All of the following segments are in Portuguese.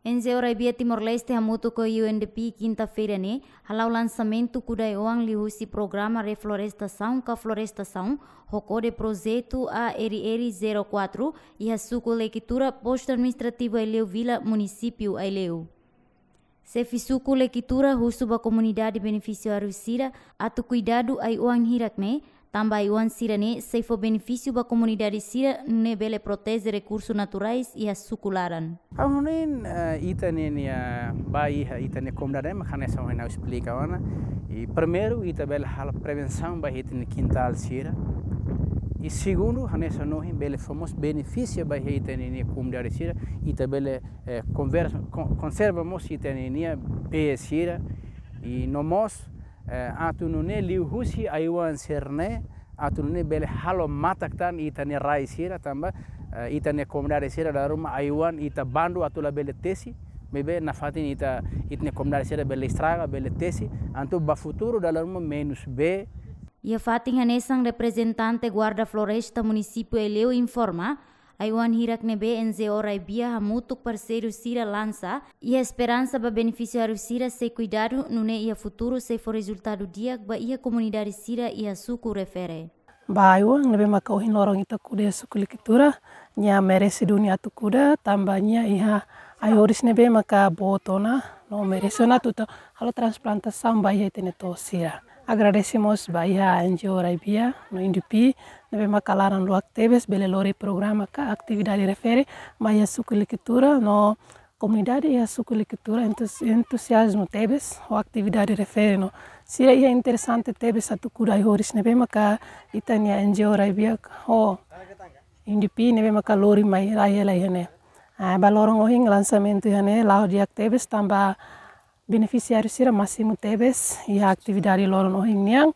NGO Raibia Timor-Leste hamutu com UNDP quinta-feira, né? Halau lançamento Kudaiwan lihusi programa reflorestação com florestação, rocode projeto ARR 04 e a suco leitura posto administrativo Aileu Vila, município Aileu. Se fisuku leitura russo ba comunidade beneficiário Sira, atu cuidado ai uang hirakne, também uang Sirane, se for benefício ba comunidade Sira, ne bele protege recursos naturais e a sucularan. Amunin itane baia itane comunidade makanesa wana explica wana. E primeiro ita bele hal prevenção ba itane quintal Sira. E segundo, hanessa nohin bele fomos benefício ba itane comunidade Sira, ita bele conservamos itane be Sira e nomos atunune liu husi ayuan serne atunune bele halo mataktan itane rai Sira tamba itane comunidade Sira da rumah ayuan ita bandu atula bele tesi mebe nafatin itne comunidade Sira bele estraga bele tesi antu ba futuro da rumah menos b. E a Fatin Hanesang, representante guarda floresta município Aileu, informa Aiwan Hirak Nebe NGO Raibia hamutuk parceiro Sira lança e a esperança para beneficiário Sira se cuidado no ne e a futuro se for resultado dia ba ia comunidade Sira e a suku refere. Ba Aiwan Nebe makauhin lorong ita kuda suku likitura nya merece dunia tu kuda tambahnya iha ayoris Nebe maka botona no merece na tuta halo transplantação ba ia teneto Sira. Agradecemos Bahia NGO Raibia no INDP, nebe makalaran luak tebes bele lori programa ka atividade refere Bahia suku likitura no comunidade e a suku likitura entusiasmo tebes o atividade refere no sira ia interessante tebes atu kudai horis nebe maka itania NGO Raibia o INDP nebe maka lori mai raya lahene balorong ohing lançamento hane lao diak tebes tambah beneficiário Sira Máximo Tebes e a atividade loro no Rinniang.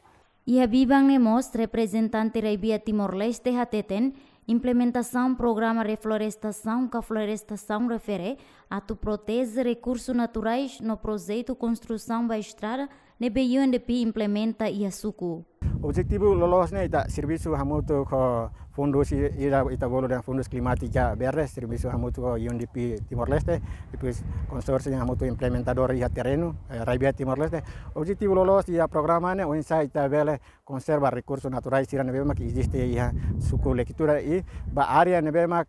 E a Bibang Nemos, representante Raibia Timor-Leste Hateten, implementação programa reflorestação que a florestação refere a tu protege recursos naturais no projeto construção da estrada nebe UNDP implementa e a suku. O objetivo lolosnya ita serviço hamutu ko fundos ita bolo dan fundos climática verde serviço hamutu ko UNDP Timor-Leste depois consórcio hamutu implementador ia terreno Raibia Timor-Leste. Objetivo lolos ia programanya onsa ita bele conserva recursos naturais sira nebe mak existe ia suku leitura e ba área nebe mak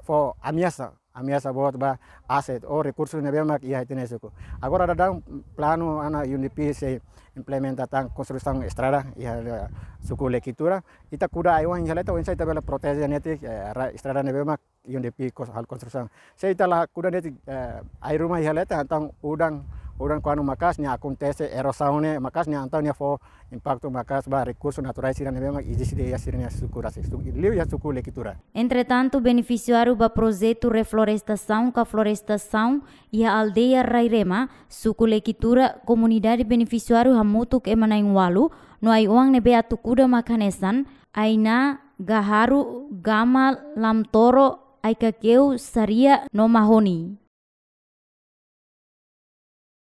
fo ameaça buat ba aset ou recursos nebe mak ia tene suku. Agora ada plano ana UNDP se implementa tan construção estrada e suku leitura ita kuda aiwan jaleta onsa ita bela protege neti estrada nebe mak UNDP hal construção se ita la kuda neti ai rumah jaleta tang udang quando macasnya acontece erosão né macasnya então né for impacto macas ba recursos naturais sira nebe mak existe ia sira suku rasa liu ia suku leitura. Entretanto, beneficiário do projeto reflorestação com a florestação e a aldeia Rairema, suku leitura comunidade beneficiário hamutuk emanaing walu no ai uang nebe atukuda makanesan aina gaharu gama lamtoro aikakeu saria no mahoni.